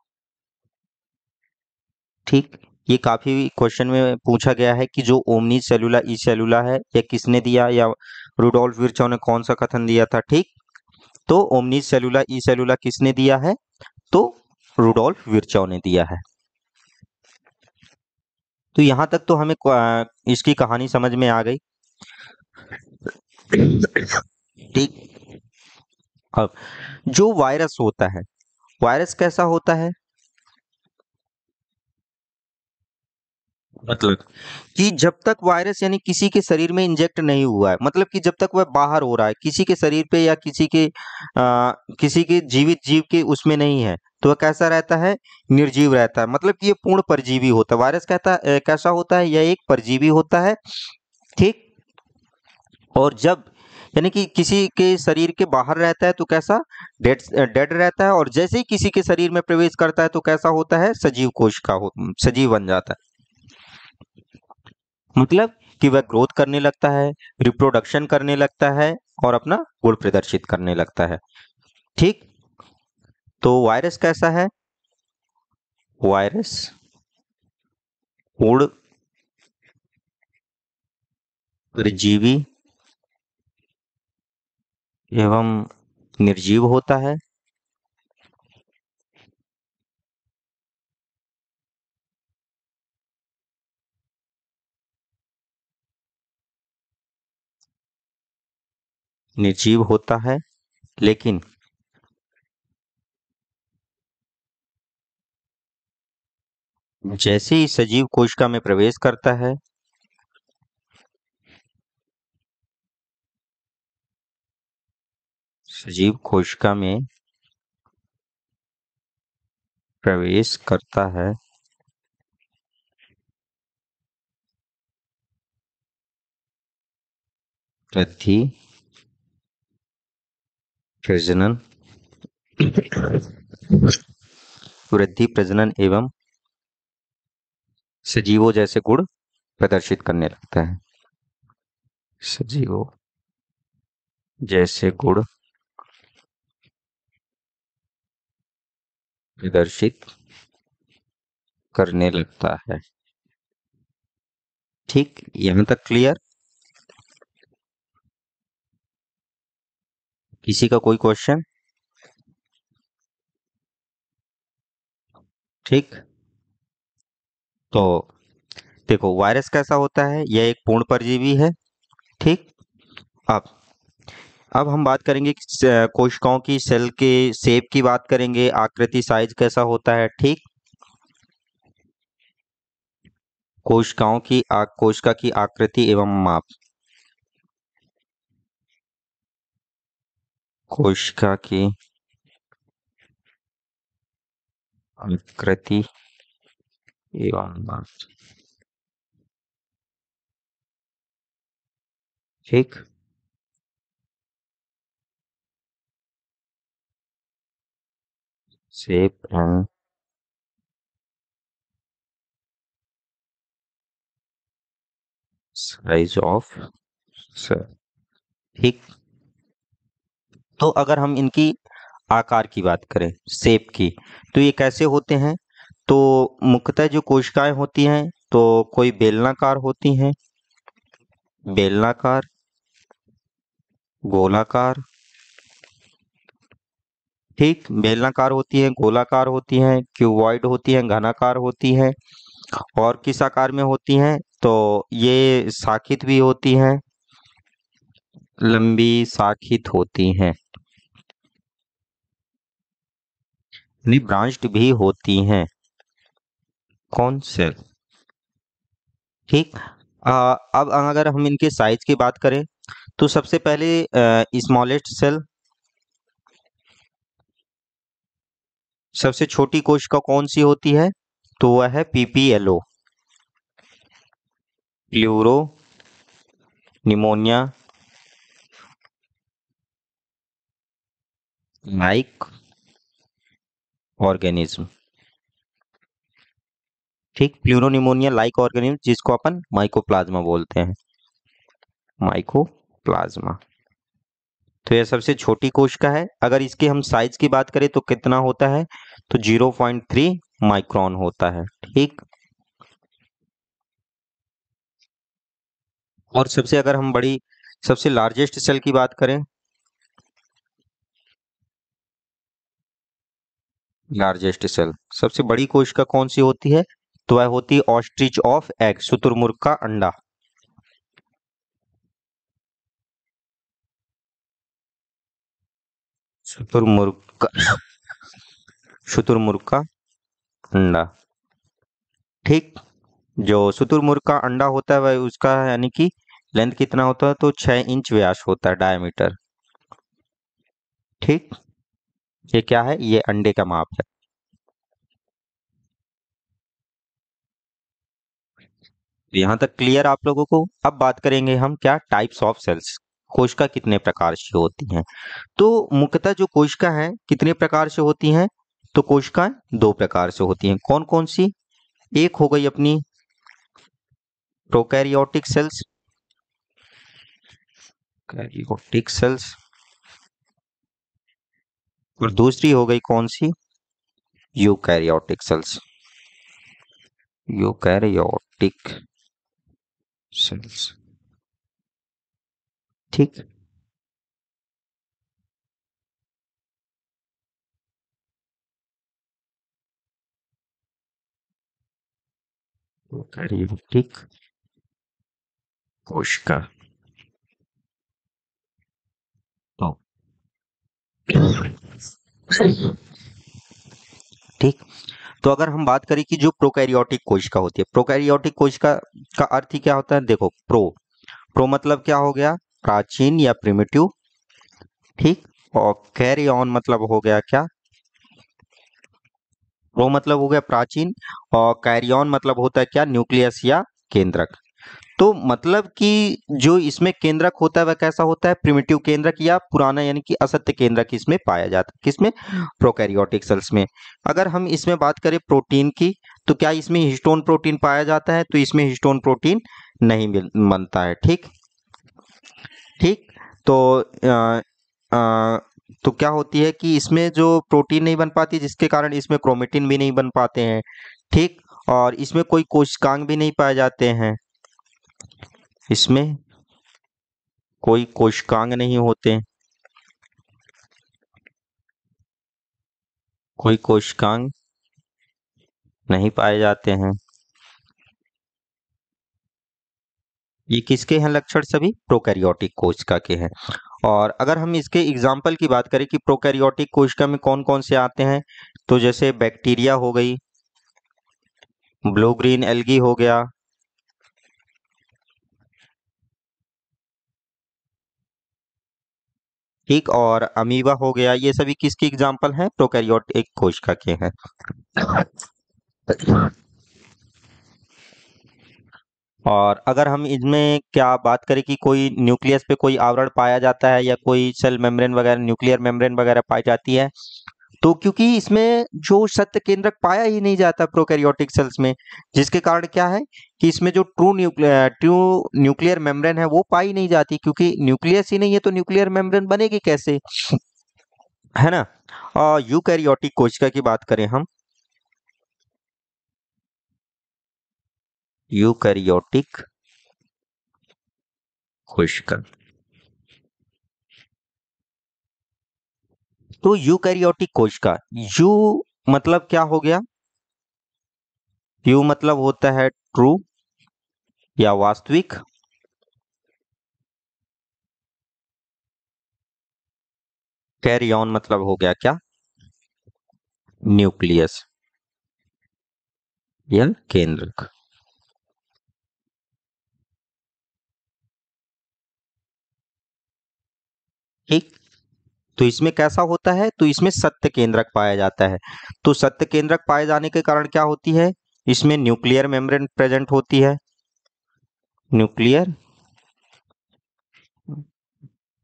ठीक, ये काफी क्वेश्चन में पूछा गया है कि जो ओमनीज सेलुला ई सेलुला है यह किसने दिया, या रुडोल्फ विर्चॉ ने कौन सा कथन दिया था। ठीक, तो ओमनीज सेलुला ई सेलुला किसने दिया है? तो रुडोल्फ विर्चॉ ने दिया है। तो यहां तक तो हमें इसकी कहानी समझ में आ गई। ठीक, अब जो वायरस होता है, वायरस कैसा होता है? मतलब कि जब तक वायरस यानी किसी के शरीर में इंजेक्ट नहीं हुआ है, मतलब कि जब तक वह बाहर हो रहा है किसी के शरीर पे या किसी के जीवित जीव के उसमें नहीं है, तो वह कैसा रहता है? निर्जीव रहता है। मतलब कि ये पूर्ण परजीवी होता है। वायरस कैसा होता है? यह एक परजीवी होता है। ठीक, और जब यानी कि किसी के शरीर के बाहर रहता है तो कैसा? डेड डेड रहता है, और जैसे ही किसी के शरीर में प्रवेश करता है तो कैसा होता है? सजीव कोशिका सजीव बन जाता है। मतलब कि वह ग्रोथ करने लगता है, रिप्रोडक्शन करने लगता है और अपना गुण प्रदर्शित करने लगता है। ठीक, तो वायरस कैसा है? वायरस पूर्ण परजीवी एवं निर्जीव होता है। निर्जीव होता है, लेकिन जैसे ही सजीव कोशिका में प्रवेश करता है, सजीव कोशिका में प्रवेश करता है, वृद्धि प्रजनन वृद्धि प्रजनन एवं सजीवों जैसे गुण प्रदर्शित करने लगता है। सजीवों जैसे गुण प्रदर्शित करने लगता है। ठीक, यहां तक क्लियर? किसी का कोई क्वेश्चन? ठीक, तो देखो वायरस कैसा होता है, यह एक पूर्ण परजीवी है। ठीक, अब अब हम बात करेंगे कि कोशिकाओं की सेल के शेप की बात करेंगे, आकृति साइज कैसा होता है। ठीक, कोशिकाओं की कोशिका की आकृति एवं माप। कोशिका की आकृति एवं माप। ठीक, shape and size of cell. ठीक, तो अगर हम इनकी आकार की बात करें, शेप की, तो ये कैसे होते हैं? तो मुख्यतः जो कोशिकाएं होती हैं तो कोई बेलनाकार होती हैं, बेलनाकार, गोलाकार। ठीक, बेलनाकार होती हैं, गोलाकार होती हैं, क्यूबॉइड होती हैं, घनाकार होती हैं। और किस आकार में होती हैं? तो ये शाखित भी होती हैं, लंबी शाखित होती हैं, यानी ब्रांच्ड भी होती हैं। कौन से? ठीक, अब अगर हम इनके साइज की बात करें तो सबसे पहले स्मॉलेस्ट सेल, सबसे छोटी कोशिका कौन सी होती है? तो वह है PPLO, pleuro pneumonia like organism. ठीक, प्लूरोनिमोनिया लाइक ऑर्गेनिज्म, जिसको अपन माइकोप्लाज्मा बोलते हैं, माइकोप्लाज्मा। तो यह सबसे छोटी कोशिका है। अगर इसके हम साइज की बात करें तो कितना होता है? तो 0.3 माइक्रोन होता है। ठीक, और सबसे अगर हम बड़ी, सबसे लार्जेस्ट सेल की बात करें, लार्जेस्ट सेल, सबसे बड़ी कोशिका कौन सी होती है? तो वह होती है ऑस्ट्रिच ऑफ एग, शुतुरमुर्ग का अंडा। शुतुरमुर्ग का, शुतुरमुर्ग का अंडा। ठीक, जो शुतुरमुर्ग का अंडा होता है वह उसका यानी कि लेंथ कितना होता है? तो 6 इंच व्यास होता है, डायमीटर। ठीक, ये क्या है? ये अंडे का माप है। यहाँ तक क्लियर आप लोगों को? अब बात करेंगे हम क्या, टाइप्स ऑफ सेल्स, कोशिका कितने प्रकार से होती हैं। तो मुख्यतः जो कोशिका है कितने प्रकार से होती हैं? तो कोशिकाएं दो प्रकार से होती हैं। कौन कौन सी? एक हो गई अपनी प्रोकैरियोटिक सेल्स, कैरियोटिक सेल्स, और दूसरी हो गई कौन सी? Eukaryotic cells, eukaryotic cells. ठीक, यूकैरियोटिक कोशिका। तो ठीक, तो अगर हम बात करें कि जो प्रोकैरियोटिक कोशिका होती है, प्रोकैरियोटिक कोशिका का अर्थ ही क्या होता है? देखो, प्रो मतलब क्या हो गया? प्राचीन या प्रिमिटिव। ठीक, और कैरी ऑन मतलब हो गया क्या? प्रो मतलब हो गया प्राचीन, और कैरी ऑन मतलब होता है क्या? न्यूक्लियस या केंद्रक। तो मतलब कि जो इसमें केंद्रक होता है वह कैसा होता है? प्रिमिटिव केंद्रक या पुराना यानी कि असत्य केंद्रक इसमें पाया जाता है। किसमें? प्रोकैरियोटिक सेल्स में। अगर हम इसमें बात करें प्रोटीन की, तो क्या इसमें हिस्टोन प्रोटीन पाया जाता है? तो इसमें हिस्टोन प्रोटीन नहीं बनता है। ठीक, ठीक, तो अ, तो क्या होती है कि इसमें जो प्रोटीन नहीं बन पाती, जिसके कारण इसमें क्रोमेटिन भी नहीं बन पाते हैं। ठीक, और इसमें कोई कोशिकांग भी नहीं पाए जाते हैं, इसमें कोई कोशिकांग नहीं होते। कोई कोशिकांग नहीं पाए जाते हैं। ये किसके हैं लक्षण? सभी प्रोकैरियोटिक कोशिका के हैं। और अगर हम इसके एग्जाम्पल की बात करें कि प्रोकैरियोटिक कोशिका में कौन कौन से आते हैं, तो जैसे बैक्टीरिया हो गई, ब्लू ग्रीन एल्गी हो गया, ठीक, और अमीबा हो गया, ये सभी किसकी एग्जाम्पल हैं? प्रोकैरियोटिक कोशिका के हैं। और अगर हम इनमें क्या बात करें कि कोई न्यूक्लियस पे कोई आवरण पाया जाता है या कोई सेल मेम्ब्रेन वगैरह, न्यूक्लियर मेम्ब्रेन वगैरह पाई जाती है, तो क्योंकि इसमें जो सत्त केंद्रक पाया ही नहीं जाता प्रोकैरियोटिक सेल्स में, जिसके कारण क्या है कि इसमें जो ट्रू न्यूक्लियर मेम्ब्रेन है वो पाई नहीं जाती, क्योंकि न्यूक्लियस ही नहीं है तो न्यूक्लियर मेम्ब्रेन बनेगी कैसे, है ना। और यूकैरियोटिक कोशिका की बात करें हम, यूकैरियोटिक कोशिका, तो यूकैरियोटिक कोशिका, यू मतलब क्या हो गया? यू मतलब होता है ट्रू या वास्तविक, कैरी ऑन मतलब हो गया क्या? न्यूक्लियस या केंद्रक। ठीक, तो इसमें कैसा होता है? तो इसमें सत्य केंद्रक पाया जाता है। तो सत्य केंद्रक पाए जाने के कारण क्या होती है? इसमें न्यूक्लियर मेम्ब्रेन प्रेजेंट होती है, न्यूक्लियर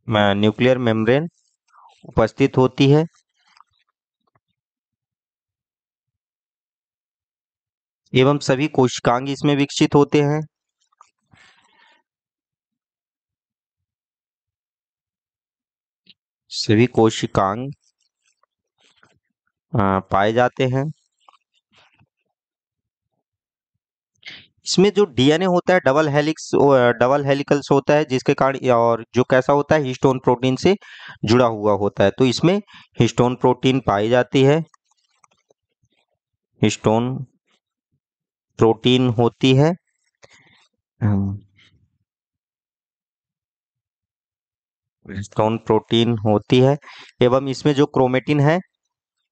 न्यूक्लियर मेम्ब्रेन उपस्थित होती है, एवं सभी कोशिकांग इसमें विकसित होते हैं। सभी कोशिकांग पाए जाते हैं। इसमें जो डीएनए होता है डबल हेलिकल्स होता है, जिसके कारण, और जो कैसा होता है, हिस्टोन प्रोटीन से जुड़ा हुआ होता है। तो इसमें हिस्टोन प्रोटीन पाई जाती है, हिस्टोन प्रोटीन होती है। हिस्टोन प्रोटीन होती है, एवं इसमें जो क्रोमेटिन है,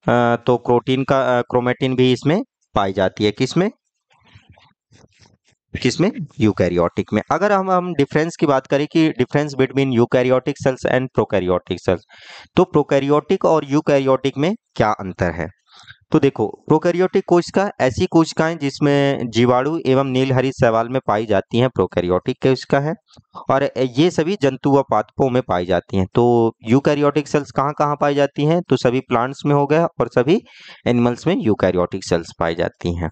तो क्रोमेटिन भी इसमें पाई जाती है। किसमें? किसमें? यूकैरियोटिक में। अगर हम डिफरेंस की बात करें कि difference between eukaryotic cells and prokaryotic cells, तो प्रोकैरियोटिक और यूकैरियोटिक में क्या अंतर है? तो देखो, प्रोकैरियोटिक कोशिका ऐसी कोशिकाएं जिसमें जीवाणु एवं नीलहरित शैवाल में पाई जाती हैं, प्रोकैरियोटिक कोशिका है। और ये सभी जंतु व पादपों में पाई जाती हैं। तो यूकैरियोटिक सेल्स कहाँ कहाँ पाई जाती हैं? तो सभी प्लांट्स में हो गया, और सभी एनिमल्स में यूकैरियोटिक सेल्स पाई जाती हैं।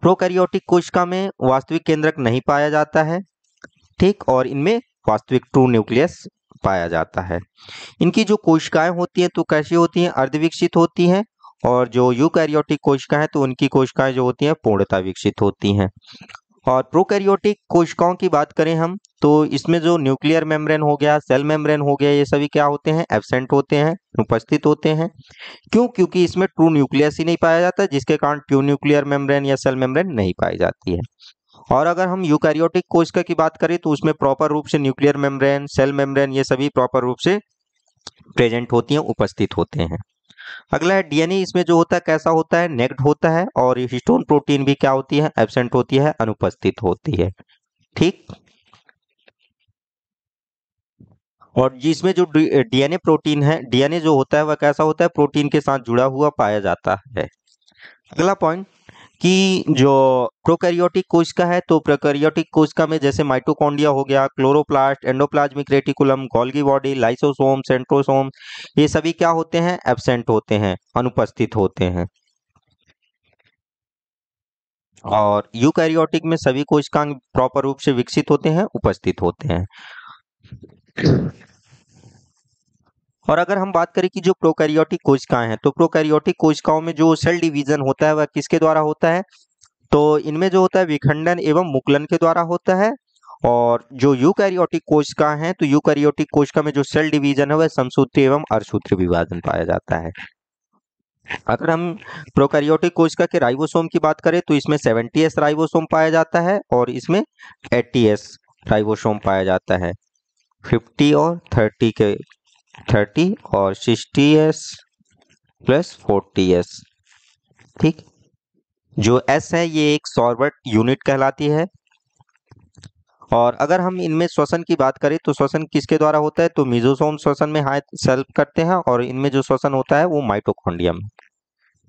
प्रोकैरियोटिक कोशिका में वास्तविक केंद्रक नहीं पाया जाता है, ठीक, और इनमें वास्तविक ट्रू न्यूक्लियस पाया जाता है। इनकी जो कोशिकाएं होती हैं तो कैसी होती हैं? अर्धविकसित होती हैं। और जो यूकैरियोटिक कोशिका है तो उनकी कोशिकाएं जो होती हैं पूर्णतः विकसित होती हैं। और प्रोकैरियोटिक कोशिकाओं की बात करें हम, तो इसमें जो न्यूक्लियर मेम्ब्रेन हो गया, सेल मेम्ब्रेन हो गया, ये सभी क्या होते हैं? एब्सेंट होते हैं, उपस्थित होते हैं। क्यों? क्योंकि इसमें ट्रू न्यूक्लियस ही नहीं पाया जाता, जिसके कारण ट्रू न्यूक्लियर मेम्ब्रेन या सेल मेम्ब्रेन नहीं पाई जाती है। और अगर हम यूकैरियोटिक कोशिका की बात करें तो उसमें प्रॉपर रूप से न्यूक्लियर मेम्ब्रेन, सेल मेम्ब्रेन, ये सभी प्रॉपर रूप से प्रेजेंट होती हैं, उपस्थित होते हैं। अगला है डीएनए। इसमें जो होता है कैसा होता है? नेक्ड होता है। और हिस्टोन प्रोटीन भी क्या होती है? एब्सेंट होती है, अनुपस्थित होती है, ठीक। और जिसमें जो डीएनए प्रोटीन है, डीएनए जो होता है वह कैसा होता है? प्रोटीन के साथ जुड़ा हुआ पाया जाता है। अगला पॉइंट कि जो प्रोकैरियोटिक कोशिका है, तो प्रोकैरियोटिक कोशिका में जैसे माइटोकॉन्ड्रिया हो गया, chloroplast, endoplasmic reticulum, Golgi body, lysosome, centrosome, ये सभी क्या होते हैं? एब्सेंट होते हैं, अनुपस्थित होते हैं। और यूकैरियोटिक में सभी कोशिकांग प्रॉपर रूप से विकसित होते हैं, उपस्थित होते हैं। और अगर हम बात करें कि जो प्रोकैरियोटिक कोशिकाएं हैं, तो प्रोकैरियोटिक कोशिकाओं में जो सेल डिवीजन होता है वह किसके द्वारा होता है? तो इनमें जो होता है विखंडन एवं मुकुलन के द्वारा होता है। और जो यूकैरियोटिक कोशिका हैं, तो यूकैरियोटिक कोशिका में जो सेल डिवीजन है वह समसूत्री एवं अर्धसूत्री विभाजन पाया जाता है। अगर हम प्रोकैरियोटिक कोशिका के राइबोसोम की बात करें तो इसमें 70s राइबोसोम पाया जाता है और इसमें 80s राइबोसोम पाया जाता है। 50 और 30 के 30 और 60s प्लस 40s। ठीक। जो S है ये एक सॉर्बट यूनिट कहलाती है। और अगर हम इनमें श्वसन की बात करें तो श्वसन किसके द्वारा होता है, तो मेसोसोम श्वसन में हाथ सेल्फ करते हैं और इनमें जो श्वसन होता है वो माइटोकॉन्ड्रियम।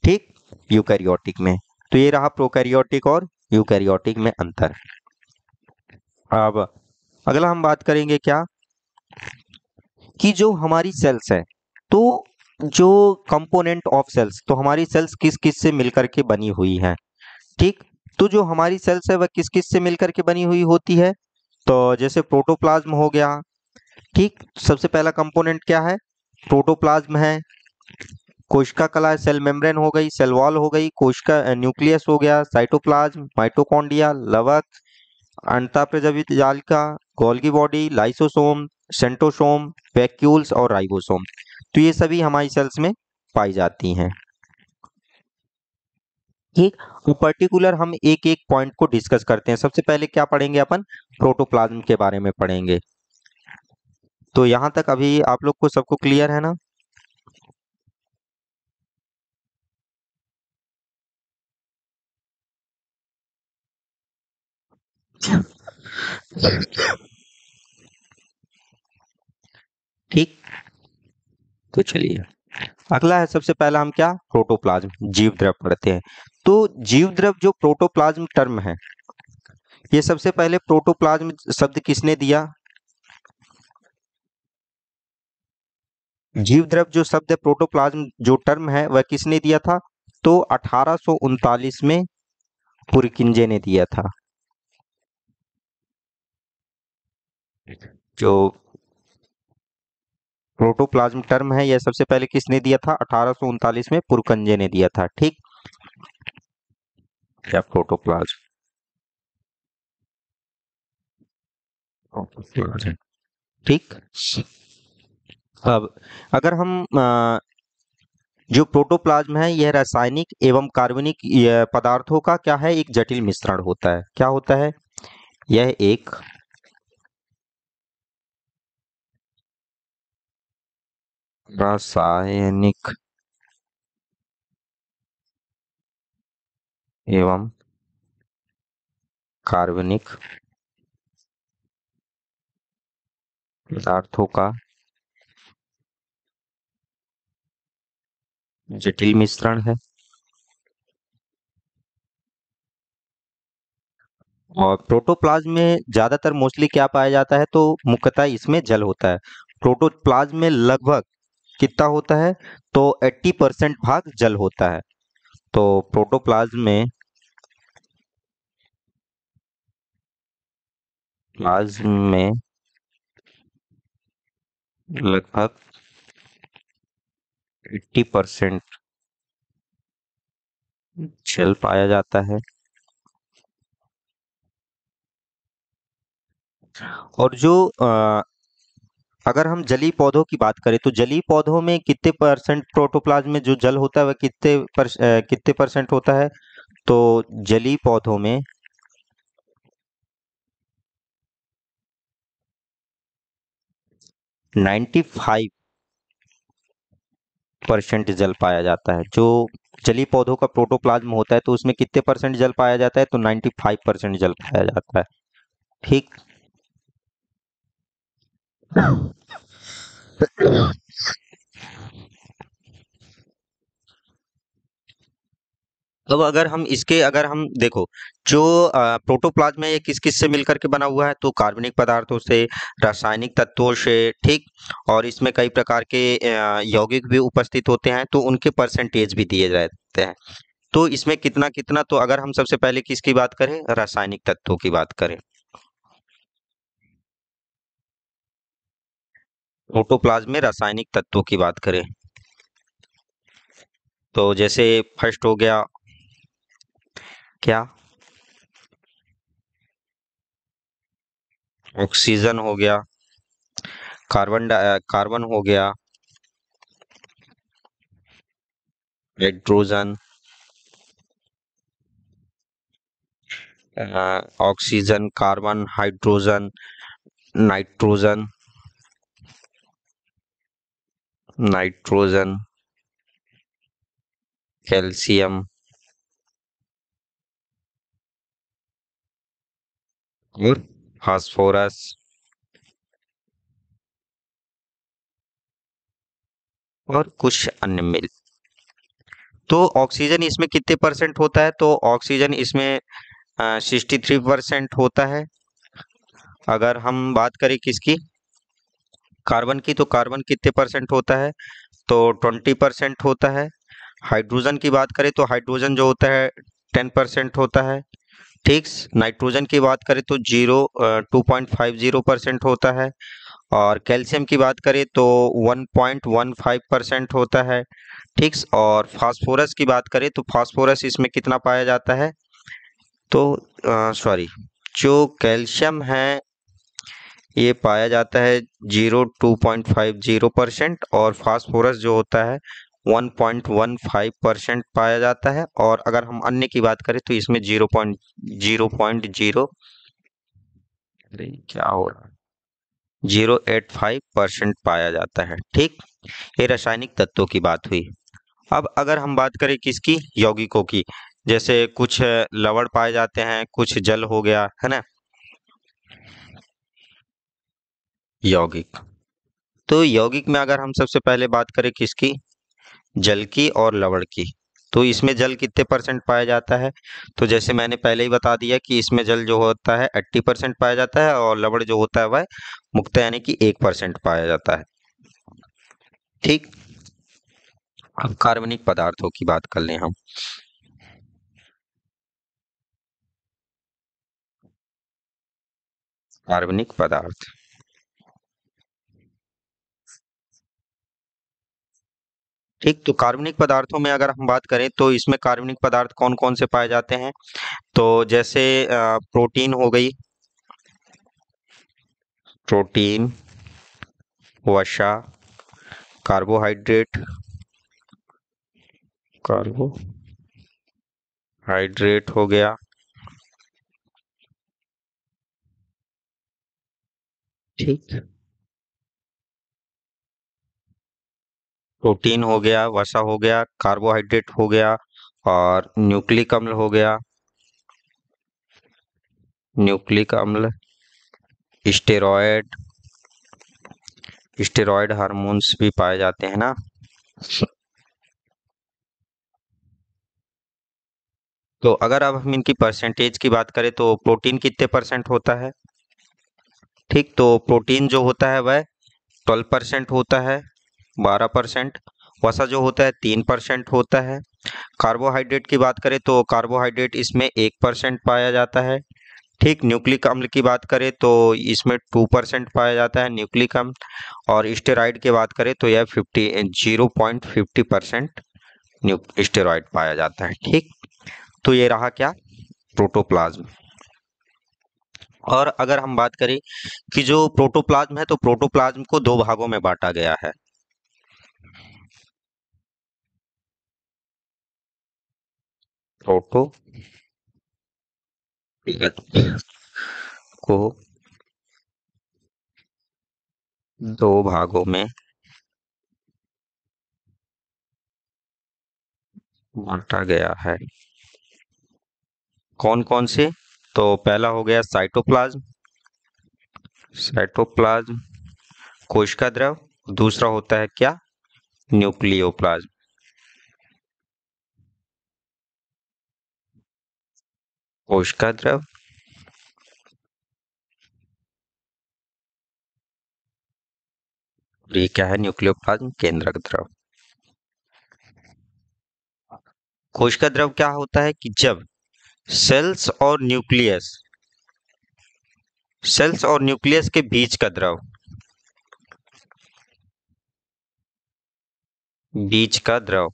ठीक। यूकैरियोटिक में। तो ये रहा प्रोकैरियोटिक और यूकैरियोटिक में अंतर। अब अगला हम बात करेंगे क्या, कि जो हमारी सेल्स है, तो जो कंपोनेंट ऑफ सेल्स, तो हमारी सेल्स किस किस से मिलकर के बनी हुई है। ठीक। तो जो हमारी सेल्स है वह किस किस से मिलकर के बनी हुई होती है, तो जैसे प्रोटोप्लाज्म हो गया। ठीक। सबसे पहला कंपोनेंट क्या है, प्रोटोप्लाज्म है। कोशिका कला सेल मेम्ब्रेन हो गई, सेल वॉल हो गई, कोशिका न्यूक्लियस हो गया, साइटोप्लाज्म, माइटोकॉन्ड्रिया, लवक, अंतःप्रज्वलित जालिका, Golgi body, lysosome, centrosome, vacuoles और राइबोसोम। तो ये सभी हमारी सेल्स में पाई जाती हैं। ठीक। तो पर्टिकुलर हम एक एक पॉइंट को डिस्कस करते हैं। सबसे पहले क्या पढ़ेंगे अपन, प्रोटोप्लाज्म के बारे में पढ़ेंगे। तो यहाँ तक अभी आप लोग को सबको क्लियर है ना। ठीक। तो चलिए अगला है, सबसे पहला हम क्या, प्रोटोप्लाज्म जीव द्रव पढ़ते हैं। तो जीव द्रव जो प्रोटोप्लाज्म टर्म है, ये सबसे पहले प्रोटोप्लाज्म शब्द किसने दिया, जीव द्रव जो शब्द है प्रोटोप्लाज्म जो टर्म है वह किसने दिया था, तो 1839 में पुरकिंजे ने दिया था। जो प्रोटोप्लाज्म टर्म है यह सबसे पहले किसने दिया था, 1839 में पुरकंजे ने दिया था। ठीक। या प्रोटोप्लाज्म। ठीक। अब अगर हम जो प्रोटोप्लाज्म है यह रासायनिक एवं कार्बनिक पदार्थों का क्या है, एक जटिल मिश्रण होता है। क्या होता है, यह एक रासायनिक एवं कार्बनिक पदार्थों का जटिल मिश्रण है। और प्रोटोप्लाज्म में ज्यादातर मोस्टली क्या पाया जाता है, तो मुख्यतः इसमें जल होता है। प्रोटोप्लाज्म में लगभग कितना होता है, तो 80% भाग जल होता है। तो प्रोटोप्लाज्म में प्लाज्म में लगभग 80% जल पाया जाता है। और जो अगर हम जलीय पौधों की बात करें तो जलीय पौधों में कितने परसेंट प्रोटोप्लाज्म में जो जल होता है वह कितने परसेंट होता है, तो जलीय पौधों में 95% जल पाया जाता है। जो जलीय पौधों का प्रोटोप्लाज्म होता है तो उसमें कितने परसेंट जल पाया जाता है, तो 95% जल पाया जाता है। ठीक। अब अगर हम देखो, जो प्रोटोप्लाज्म है ये किस किस से मिलकर के बना हुआ है, तो कार्बनिक पदार्थों से, रासायनिक तत्वों से। ठीक। और इसमें कई प्रकार के यौगिक भी उपस्थित होते हैं तो उनके परसेंटेज भी दिए जाते हैं। तो इसमें कितना कितना, तो अगर हम सबसे पहले किसकी बात करें, रासायनिक तत्वों की बात करें, प्रोटोप्लाज्म में रासायनिक तत्वों की बात करें, तो जैसे फर्स्ट हो गया क्या, ऑक्सीजन हो गया, कार्बन हो गया, hydrogen, oxygen, carbon, hydrogen, nitrogen, nitrogen, calcium और फास्फोरस और कुछ अन्य मिल। तो ऑक्सीजन इसमें कितने परसेंट होता है? तो ऑक्सीजन इसमें 63% होता है। अगर हम बात करें किसकी, कार्बन की, तो कार्बन कितने परसेंट होता है? तो 20% होता है। हाइड्रोजन की बात करें तो हाइड्रोजन जो होता है 10% होता है। ठीक। नाइट्रोजन की बात करें तो 2.50% होता है। और कैल्शियम की बात करें तो 1.15% होता है। ठीक। और फास्फोरस की बात करें तो फास्फोरस इसमें कितना पाया जाता है? तो सॉरी, जो कैल्शियम है ये पाया जाता है 2.50% और फास्फोरस जो होता है 1.15% पाया जाता है। और अगर हम अन्य की बात करें तो इसमें 0.0 अरे क्या हो रहा है, 0.85% पाया जाता है। ठीक। ये रासायनिक तत्वों की बात हुई। अब अगर हम बात करें किसकी, यौगिकों की, जैसे कुछ लवण पाए जाते हैं, कुछ जल हो गया है ना, यौगिक। तो यौगिक में अगर हम सबसे पहले बात करें किसकी, जल की और लवण की, तो इसमें जल कितने परसेंट पाया जाता है? तो जैसे मैंने पहले ही बता दिया कि इसमें जल जो होता है 80% पाया जाता है और लवण जो होता है वह मुक्त यानी कि 1% पाया जाता है। ठीक। अब कार्बनिक पदार्थों की बात कर लें हम। कार्बनिक पदार्थ, ठीक। तो कार्बनिक पदार्थों में अगर हम बात करें तो इसमें कार्बनिक पदार्थ कौन कौन से पाए जाते हैं? तो जैसे प्रोटीन हो गई, प्रोटीन, वसा, कार्बोहाइड्रेट, कार्बोहाइड्रेट हो गया। ठीक। प्रोटीन हो गया, वसा हो गया, कार्बोहाइड्रेट हो गया और न्यूक्लिक अम्ल हो गया, न्यूक्लिक अम्ल, स्टेरॉयड, स्टेरॉयड हार्मोन्स भी पाए जाते हैं ना। तो अगर अब हम इनकी परसेंटेज की बात करें तो प्रोटीन कितने परसेंट होता है? ठीक। तो प्रोटीन जो होता है वह 12% होता है, 12%। वसा जो होता है 3% होता है। कार्बोहाइड्रेट की बात करें तो कार्बोहाइड्रेट इसमें 1% पाया जाता है। ठीक। न्यूक्लिक अम्ल की बात करें तो इसमें 2% पाया जाता है न्यूक्लिक अम्ल। और स्टेरॉइड की बात करें तो यह 0.50% स्टेरॉइड पाया जाता है। ठीक। तो ये रहा क्या, प्रोटोप्लाज्म। और अगर हम बात करें कि जो प्रोटोप्लाज्म है तो प्रोटोप्लाज्म को दो भागों में बांटा गया है। प्रोटो को दो भागों में बांटा गया है। कौन कौन से? तो पहला हो गया साइटोप्लाज्म, साइटोप्लाज्म कोशिका द्रव। दूसरा होता है क्या, न्यूक्लियोप्लाज्म, कोशिका द्रव। ये क्या है, न्यूक्लियोप्लाज्म केंद्रक द्रव। कोशिका द्रव क्या होता है कि जब सेल्स और न्यूक्लियस, सेल्स और न्यूक्लियस के बीच का द्रव, बीच का द्रव।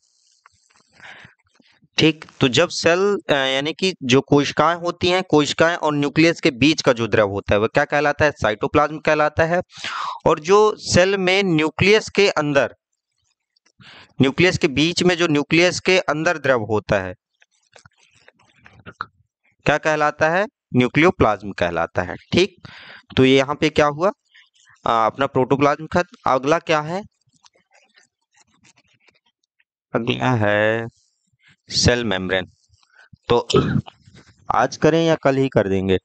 ठीक। तो जब सेल यानी कि जो कोशिकाएं होती हैं, कोशिकाएं और न्यूक्लियस के बीच का जो द्रव होता है वह क्या कहलाता है, साइटोप्लाज्म कहलाता है। और जो सेल में न्यूक्लियस के अंदर न्यूक्लियस के बीच में जो न्यूक्लियस के अंदर द्रव होता है क्या कहलाता है? न्यूक्लियोप्लाज्म कहलाता है। ठीक, तो ये यहाँ पे क्या हुआ? अपना प्रोटोप्लाज्म खत्म। अगला क्या है? अगला है सेल मेम्ब्रेन। तो आज करें या कल ही कर देंगे?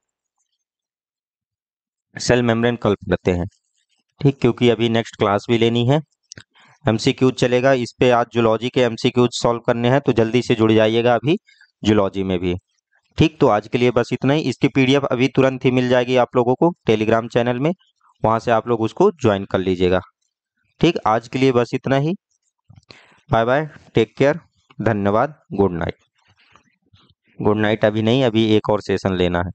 सेल मेम्ब्रेन कल करते हैं, ठीक, क्योंकि अभी नेक्स्ट क्लास भी लेनी है। एमसीक्यूज चलेगा इस पे, आज जूलॉजी के एमसीक्यूज सॉल्व करने हैं, तो जल्दी से जुड़ जाइएगा अभी जूलॉजी में भी। ठीक, तो आज के लिए बस इतना ही। इसकी पीडीएफ अभी तुरंत ही मिल जाएगी आप लोगों को टेलीग्राम चैनल में, वहां से आप लोग उसको ज्वाइन कर लीजिएगा। ठीक, आज के लिए बस इतना ही। बाय बाय, टेक केयर, धन्यवाद, गुड नाइट। गुड नाइट अभी नहीं, अभी एक और सेशन लेना है।